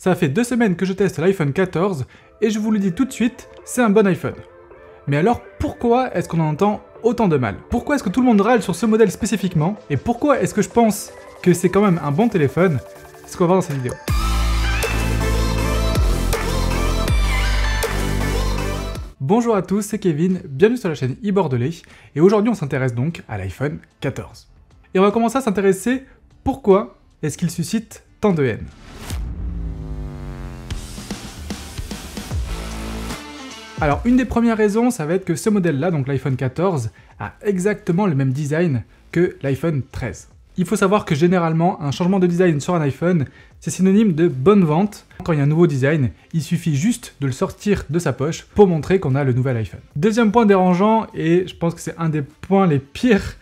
Ça fait 2 semaines que je teste l'iPhone 14 et je vous le dis tout de suite, c'est un bon iPhone. Mais alors pourquoi est-ce qu'on en entend autant de mal? Pourquoi est-ce que tout le monde râle sur ce modèle spécifiquement? Et pourquoi est-ce que je pense que c'est quand même un bon téléphone? C'est ce qu'on va voir dans cette vidéo. Bonjour à tous, c'est Kevin, bienvenue sur la chaîne iBordelais, et aujourd'hui on s'intéresse donc à l'iPhone 14. Et on va commencer à s'intéresser pourquoi est-ce qu'il suscite tant de haine. Alors une des premières raisons, ça va être que ce modèle-là, donc l'iPhone 14, a exactement le même design que l'iPhone 13. Il faut savoir que généralement, un changement de design sur un iPhone, c'est synonyme de bonne vente. Quand il y a un nouveau design, il suffit juste de le sortir de sa poche pour montrer qu'on a le nouvel iPhone. Deuxième point dérangeant, et je pense que c'est un des points les pires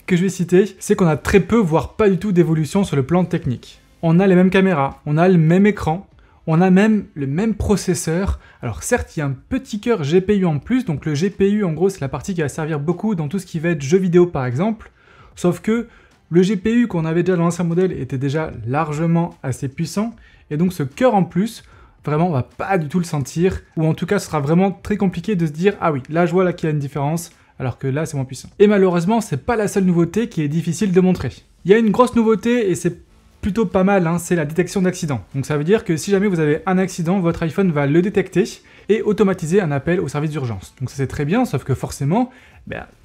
que je vais citer, c'est qu'on a très peu, voire pas du tout d'évolution sur le plan technique. On a les mêmes caméras, on a le même écran, on a même le même processeur. Alors certes, il y a un petit cœur GPU en plus, donc le GPU en gros c'est la partie qui va servir beaucoup dans tout ce qui va être jeux vidéo par exemple, sauf que le GPU qu'on avait déjà dans l'ancien modèle était déjà largement assez puissant, et donc ce cœur en plus, vraiment on va pas du tout le sentir, ou en tout cas ce sera vraiment très compliqué de se dire « Ah oui, là je vois là qu'il y a une différence », alors que là c'est moins puissant. Et malheureusement, c'est pas la seule nouveauté qui est difficile de montrer. Il y a une grosse nouveauté, et c'est plutôt pas mal, hein, c'est la détection d'accident. Donc ça veut dire que si jamais vous avez un accident, votre iPhone va le détecter et automatiser un appel au service d'urgence. Donc ça c'est très bien, sauf que forcément,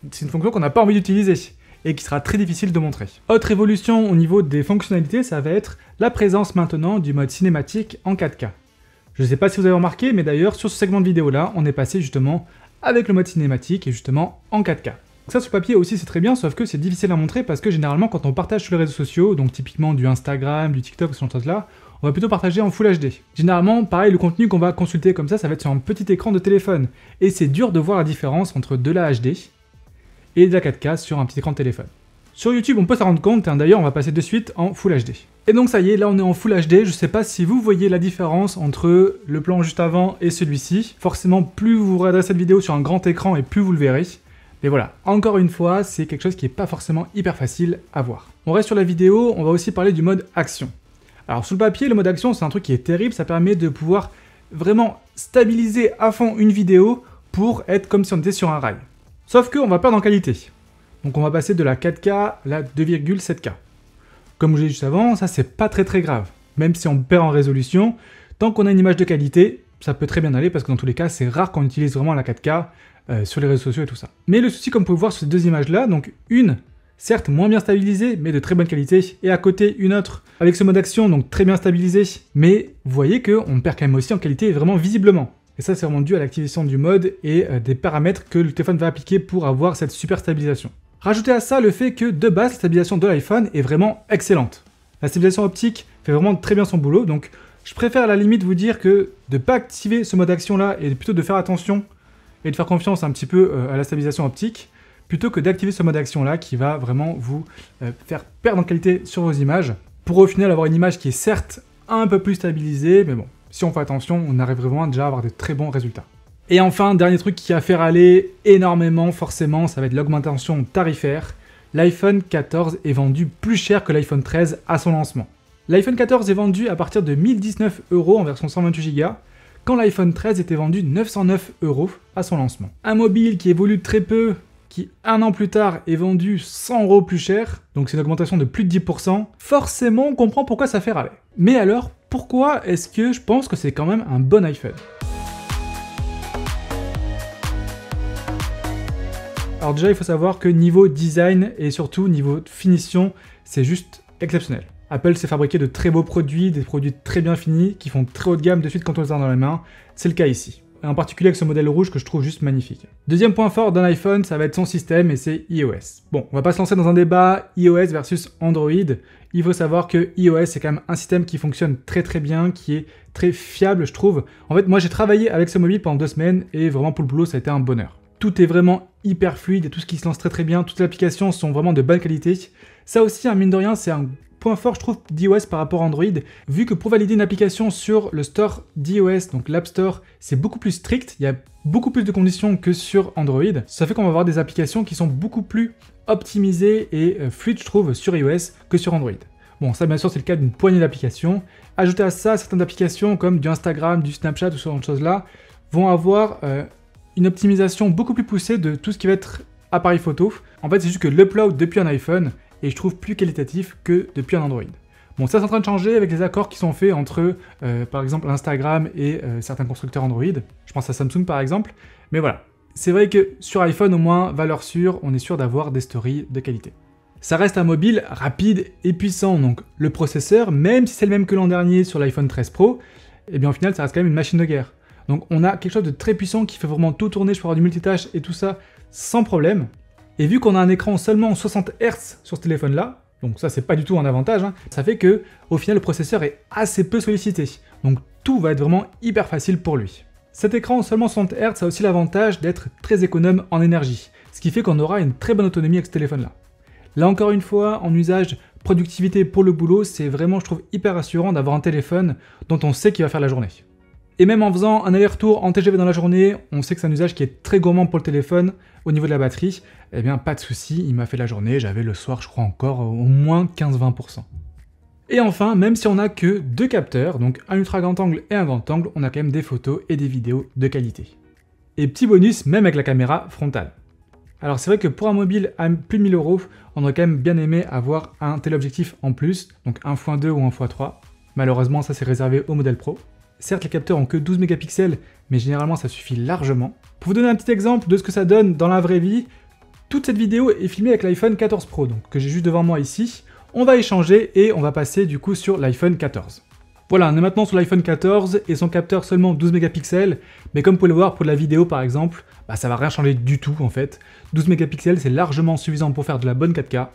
c'est une fonction qu'on n'a pas envie d'utiliser et qui sera très difficile de montrer. Autre évolution au niveau des fonctionnalités, ça va être la présence maintenant du mode cinématique en 4K. Je ne sais pas si vous avez remarqué, mais d'ailleurs sur ce segment de vidéo là, on est passé justement avec le mode cinématique et justement en 4K. Ça sur papier aussi c'est très bien, sauf que c'est difficile à montrer parce que généralement quand on partage sur les réseaux sociaux, donc typiquement du Instagram, du TikTok, ce genre de choses là, on va plutôt partager en Full HD. Généralement, pareil, le contenu qu'on va consulter comme ça va être sur un petit écran de téléphone. Et c'est dur de voir la différence entre de la HD et de la 4K sur un petit écran de téléphone. Sur YouTube, on peut s'en rendre compte, hein, d'ailleurs on va passer de suite en Full HD. Et donc ça y est, là on est en Full HD, je sais pas si vous voyez la différence entre le plan juste avant et celui-ci. Forcément, plus vous regarderez cette vidéo sur un grand écran et plus vous le verrez. Mais voilà, encore une fois, c'est quelque chose qui n'est pas forcément hyper facile à voir. On reste sur la vidéo, on va aussi parler du mode action. Alors sur le papier, le mode action, c'est un truc qui est terrible, ça permet de pouvoir vraiment stabiliser à fond une vidéo pour être comme si on était sur un rail. Sauf qu'on va perdre en qualité. Donc on va passer de la 4K à la 2,7K. Comme je l'ai dit juste avant, ça c'est pas très grave. Même si on perd en résolution, tant qu'on a une image de qualité, ça peut très bien aller parce que dans tous les cas, c'est rare qu'on utilise vraiment la 4K sur les réseaux sociaux et tout ça. Mais le souci, comme vous pouvez voir sur ces deux images-là, donc une, certes moins bien stabilisée, mais de très bonne qualité, et à côté une autre avec ce mode action, donc très bien stabilisée, mais vous voyez qu'on perd quand même aussi en qualité vraiment visiblement. Et ça, c'est vraiment dû à l'activation du mode et des paramètres que le téléphone va appliquer pour avoir cette super stabilisation. Rajoutez à ça le fait que de base, la stabilisation de l'iPhone est vraiment excellente. La stabilisation optique fait vraiment très bien son boulot, donc je préfère à la limite vous dire que de ne pas activer ce mode action-là et plutôt de faire attention et de faire confiance un petit peu à la stabilisation optique, plutôt que d'activer ce mode action-là qui va vraiment vous faire perdre en qualité sur vos images, pour au final avoir une image qui est certes un peu plus stabilisée, mais bon, si on fait attention, on arrive vraiment déjà à avoir de très bons résultats. Et enfin, dernier truc qui a fait râler énormément, forcément, ça va être l'augmentation tarifaire. L'iPhone 14 est vendu plus cher que l'iPhone 13 à son lancement. L'iPhone 14 est vendu à partir de 1019 € en version 128 Go, quand l'iPhone 13 était vendu 909 € à son lancement. Un mobile qui évolue très peu, qui un an plus tard est vendu 100 € plus cher, donc c'est une augmentation de plus de 10%, forcément on comprend pourquoi ça fait râler. Mais alors, pourquoi est-ce que je pense que c'est quand même un bon iPhone? Alors déjà, il faut savoir que niveau design et surtout niveau finition, c'est juste exceptionnel. Apple s'est fabriqué de très beaux produits, des produits très bien finis, qui font très haut de gamme de suite quand on les a dans les mains. C'est le cas ici. Et en particulier avec ce modèle rouge que je trouve juste magnifique. Deuxième point fort d'un iPhone, ça va être son système et c'est iOS. Bon, on va pas se lancer dans un débat iOS versus Android. Il faut savoir que iOS c'est quand même un système qui fonctionne très bien, qui est très fiable je trouve. En fait, moi j'ai travaillé avec ce mobile pendant 2 semaines et vraiment pour le boulot ça a été un bonheur. Tout est vraiment hyper fluide et tout ce qui se lance très bien, toutes les applications sont vraiment de bonne qualité. Ça aussi, mine de rien, c'est un point fort, je trouve, d'iOS par rapport à Android, vu que pour valider une application sur le store d'iOS, donc l'App Store, c'est beaucoup plus strict, il y a beaucoup plus de conditions que sur Android. Ça fait qu'on va avoir des applications qui sont beaucoup plus optimisées et fluides, je trouve, sur iOS que sur Android. Bon, ça bien sûr c'est le cas d'une poignée d'applications. Ajouter à ça certaines applications comme du Instagram, du Snapchat ou ce genre de choses-là vont avoir une optimisation beaucoup plus poussée de tout ce qui va être appareil photo. En fait, c'est juste que l'upload depuis un iPhone est, je trouve, plus qualitatif que depuis un Android. Bon, ça c'est en train de changer avec les accords qui sont faits entre, par exemple, Instagram et certains constructeurs Android. Je pense à Samsung par exemple. Mais voilà, c'est vrai que sur iPhone, au moins, valeur sûre, on est sûr d'avoir des stories de qualité. Ça reste un mobile rapide et puissant, donc le processeur, même si c'est le même que l'an dernier sur l'iPhone 13 Pro, eh bien au final ça reste quand même une machine de guerre. Donc on a quelque chose de très puissant qui fait vraiment tout tourner, je peux avoir du multitâche et tout ça sans problème. Et vu qu'on a un écran seulement 60 Hz sur ce téléphone-là, donc ça c'est pas du tout un avantage, hein, ça fait que au final le processeur est assez peu sollicité. Donc tout va être vraiment hyper facile pour lui. Cet écran seulement 60 Hz a aussi l'avantage d'être très économe en énergie, ce qui fait qu'on aura une très bonne autonomie avec ce téléphone-là. Là encore une fois, en usage productivité pour le boulot, c'est vraiment, je trouve, hyper rassurant d'avoir un téléphone dont on sait qu'il va faire la journée. Et même en faisant un aller-retour en TGV dans la journée, on sait que c'est un usage qui est très gourmand pour le téléphone au niveau de la batterie. Eh bien, pas de souci, il m'a fait la journée, j'avais le soir, je crois encore, au moins 15-20%. Et enfin, même si on n'a que deux capteurs, donc un ultra grand angle et un grand angle, on a quand même des photos et des vidéos de qualité. Et petit bonus, même avec la caméra frontale. Alors c'est vrai que pour un mobile à plus de 1000 €, on aurait quand même bien aimé avoir un téléobjectif en plus, donc 1.2 ou 1.3. Malheureusement, ça c'est réservé au modèle Pro. Certes, les capteurs ont que 12 mégapixels, mais généralement ça suffit largement. Pour vous donner un petit exemple de ce que ça donne dans la vraie vie, toute cette vidéo est filmée avec l'iPhone 14 Pro, donc que j'ai juste devant moi ici. On va échanger et on va passer du coup sur l'iPhone 14. Voilà, on est maintenant sur l'iPhone 14 et son capteur seulement 12 mégapixels, mais comme vous pouvez le voir pour de la vidéo par exemple, bah ça va rien changer du tout en fait. 12 mégapixels c'est largement suffisant pour faire de la bonne 4K.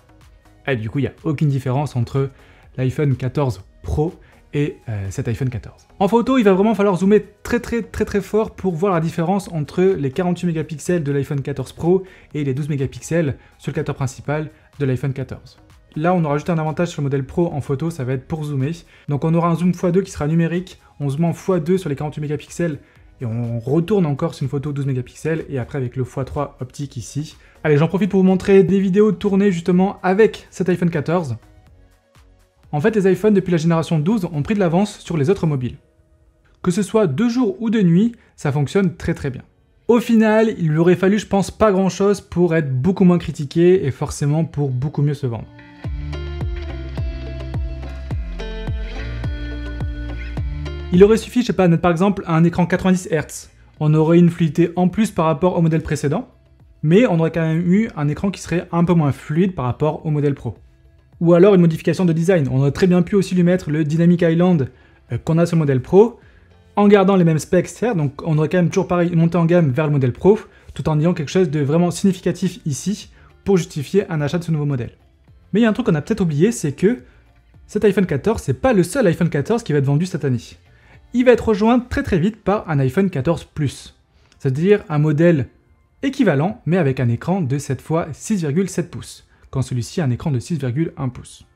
Et du coup il n'y a aucune différence entre l'iPhone 14 Pro et cet iPhone 14. En photo, il va vraiment falloir zoomer très fort pour voir la différence entre les 48 mégapixels de l'iPhone 14 Pro et les 12 mégapixels sur le capteur principal de l'iPhone 14. Là, on aura juste un avantage sur le modèle Pro en photo, ça va être pour zoomer. Donc on aura un zoom x2 qui sera numérique, on zoome en x2 sur les 48 mégapixels et on retourne encore sur une photo 12 mégapixels et après avec le x3 optique ici. Allez, j'en profite pour vous montrer des vidéos tournées justement avec cet iPhone 14. En fait, les iPhones depuis la génération 12 ont pris de l'avance sur les autres mobiles. Que ce soit de jour ou de nuit, ça fonctionne très bien. Au final, il lui aurait fallu, je pense, pas grand chose pour être beaucoup moins critiqué et forcément pour beaucoup mieux se vendre. Il aurait suffi, je sais pas, d'être par exemple à un écran 90 Hz. On aurait une fluidité en plus par rapport au modèle précédent, mais on aurait quand même eu un écran qui serait un peu moins fluide par rapport au modèle Pro. Ou alors une modification de design. On aurait très bien pu aussi lui mettre le Dynamic Island qu'on a sur le modèle Pro, en gardant les mêmes specs, certes, donc on aurait quand même toujours pareil monté en gamme vers le modèle Pro, tout en ayant quelque chose de vraiment significatif ici, pour justifier un achat de ce nouveau modèle. Mais il y a un truc qu'on a peut-être oublié, c'est que cet iPhone 14, c'est pas le seul iPhone 14 qui va être vendu cette année. Il va être rejoint très vite par un iPhone 14 Plus, c'est-à-dire un modèle équivalent, mais avec un écran de cette fois 6,7 pouces, quand celui-ci a un écran de 6,1 pouces.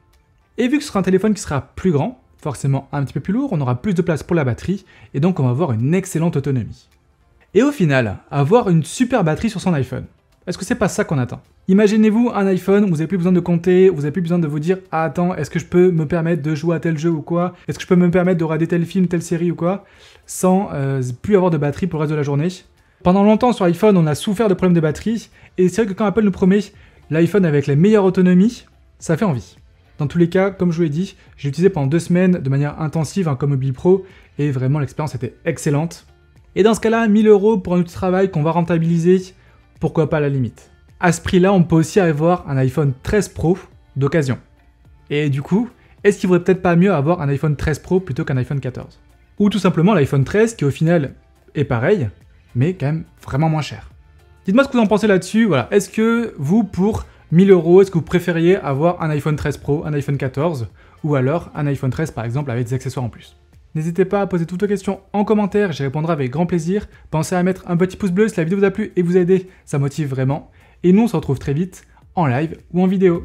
Et vu que ce sera un téléphone qui sera plus grand, forcément un petit peu plus lourd, on aura plus de place pour la batterie, et donc on va avoir une excellente autonomie. Et au final, avoir une super batterie sur son iPhone, est-ce que c'est pas ça qu'on attend? Imaginez-vous un iPhone où vous n'avez plus besoin de compter, vous n'avez plus besoin de vous dire « Ah attends, est-ce que je peux me permettre de jouer à tel jeu ou quoi? Est-ce que je peux me permettre de regarder tel film, telle série ou quoi ?» sans plus avoir de batterie pour le reste de la journée. Pendant longtemps sur iPhone, on a souffert de problèmes de batterie, et c'est vrai que quand Apple nous promet l'iPhone avec la meilleure autonomie, ça fait envie. Dans tous les cas, comme je vous l'ai dit, j'ai utilisé pendant 2 semaines de manière intensive comme mobile pro, et vraiment l'expérience était excellente. Et dans ce cas-là, 1000 € pour un outil de travail qu'on va rentabiliser, pourquoi pas à la limite. À ce prix-là, on peut aussi avoir un iPhone 13 Pro d'occasion. Et du coup, est-ce qu'il vaudrait peut-être pas mieux avoir un iPhone 13 Pro plutôt qu'un iPhone 14? Ou tout simplement l'iPhone 13 qui au final est pareil, mais quand même vraiment moins cher. Dites-moi ce que vous en pensez là-dessus, voilà. Est-ce que vous, pour 1000 €, est-ce que vous préfériez avoir un iPhone 13 Pro, un iPhone 14, ou alors un iPhone 13 par exemple avec des accessoires en plus? N'hésitez pas à poser toutes vos questions en commentaire, j'y répondrai avec grand plaisir. Pensez à mettre un petit pouce bleu si la vidéo vous a plu et vous a aidé, ça motive vraiment. Et nous on se retrouve très vite en live ou en vidéo.